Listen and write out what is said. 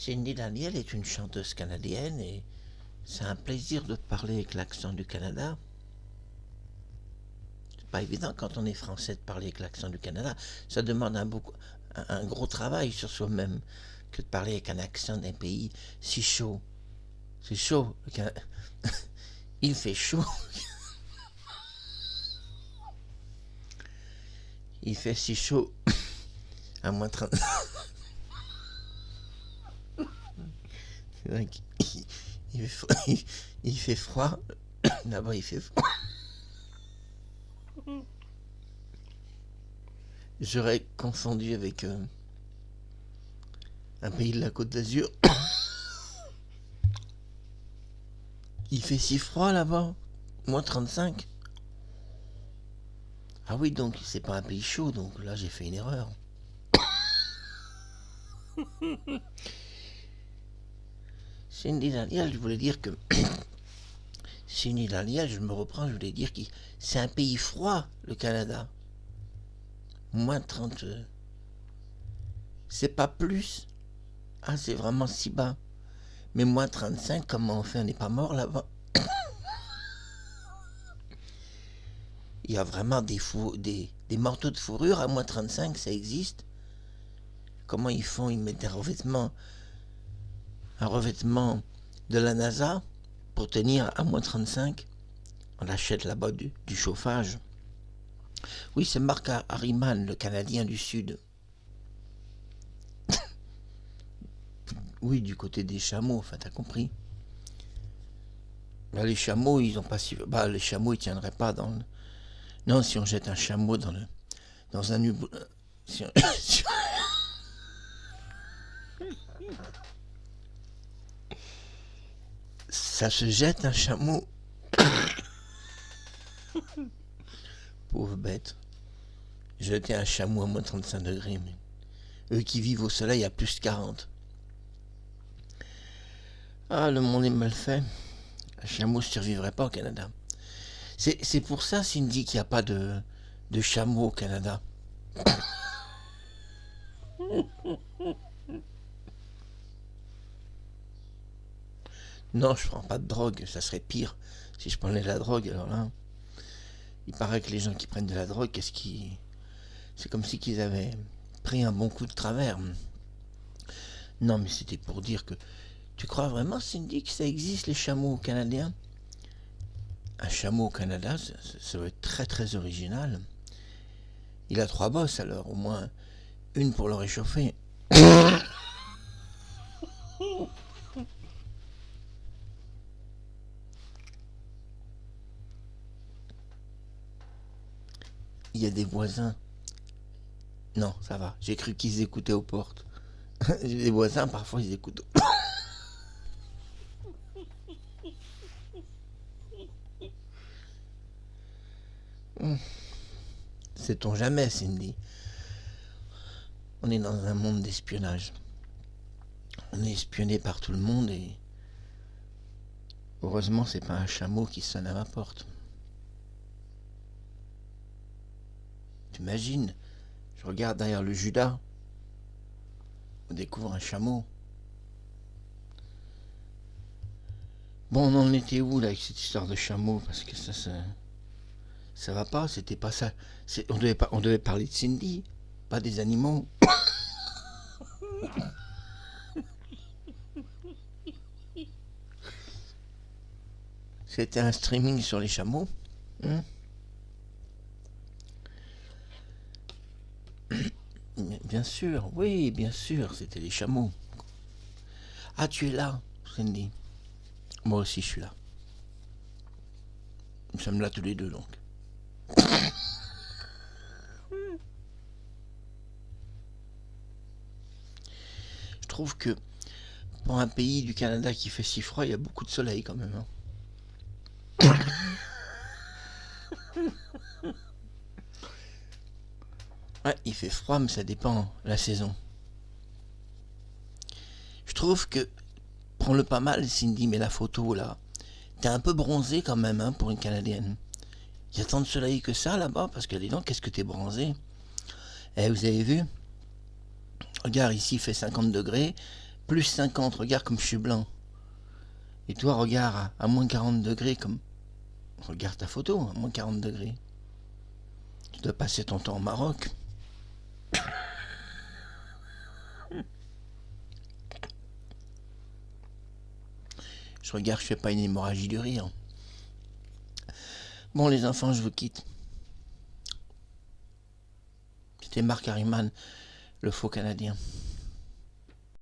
Cindy Daniel est une chanteuse canadienne et c'est un plaisir de te parler avec l'accent du Canada. C'est pas évident quand on est français de parler avec l'accent du Canada. Ça demande un gros travail sur soi-même que de parler avec un accent d'un pays si chaud. C'est chaud. Il fait chaud. Il fait si chaud. À moins 30. C'est vrai qu'il fait froid. Là-bas, il fait froid. J'aurais confondu avec un pays de la Côte d'Azur. Il fait si froid là-bas. Moins 35. Ah oui, donc c'est pas un pays chaud, donc là j'ai fait une erreur. Cindy Daniel, je voulais dire que. Cindy Daniel, je me reprends, je voulais dire que c'est un pays froid, le Canada. Moins 30. C'est pas plus. Ah, c'est vraiment si bas. Mais moins 35, comment on fait? On n'est pas mort là-bas. Il y a vraiment des manteaux de fourrure à moins 35, ça existe. Comment ils font? Ils mettent un revêtement de la NASA pour tenir à moins 35. On achète là-bas du chauffage. Oui, c'est Mark Harriman, le Canadien du Sud. Oui, du côté des chameaux, enfin, t'as compris. Là, les chameaux, ils ont pas si... Bah, les chameaux, ils tiendraient pas dans le... Non, si on jette un chameau dans un hublot... Ça se jette un chameau. Pauvre bête. Jeter un chameau à moins 35 degrés. Mais eux qui vivent au soleil à plus de 40. Ah, le monde est mal fait. Un chameau ne survivrait pas au Canada. C'est pour ça, Cindy, qu'il n'y a pas de chameau au Canada. Non, je prends pas de drogue, ça serait pire. Si je prenais de la drogue, alors là... Il paraît que les gens qui prennent de la drogue, c'est comme si qu'ils avaient pris un bon coup de travers. Non, mais c'était pour dire que... Tu crois vraiment, Cindy, que ça existe, les chameaux canadiens? Un chameau au Canada, ça doit être très très original. Il a 3 bosses alors, au moins une pour le réchauffer. Il y a des voisins. Non, ça va, j'ai cru qu'ils écoutaient aux portes. Des voisins, parfois, ils écoutent. Sait-on jamais, Cindy? On est dans un monde d'espionnage. On est espionné par tout le monde et... Heureusement, c'est pas un chameau qui sonne à ma porte. T'imagines? Je regarde derrière le Judas. On découvre un chameau. Bon, on en était où là avec cette histoire de chameau? Parce que ça va pas, c'était pas ça. On devait parler de Cindy, pas des animaux. C'était un streaming sur les chameaux. Bien sûr, oui, bien sûr, c'était les chameaux. Ah, tu es là, Cindy. Moi aussi, je suis là. Nous sommes là tous les deux, donc. Je trouve que pour un pays du Canada qui fait si froid, il y a beaucoup de soleil quand même. Ouais, il fait froid, mais ça dépend la saison. Je trouve que, prends-le pas mal, Cindy, mais la photo là, t'es un peu bronzée quand même pour une Canadienne. Il y a tant de soleil que ça là-bas, parce que dis donc, qu'est-ce que t'es bronzée? Eh, vous avez vu? Regarde, ici il fait 50 degrés, Plus 50, regarde comme je suis blanc. Et toi, regarde à moins 40 degrés comme... Regarde ta photo, à moins 40 degrés. Tu dois passer ton temps au Maroc. Je regarde, je fais pas une hémorragie du rire. Bon les enfants, je vous quitte. C'était Marc Harriman, le faux Canadien.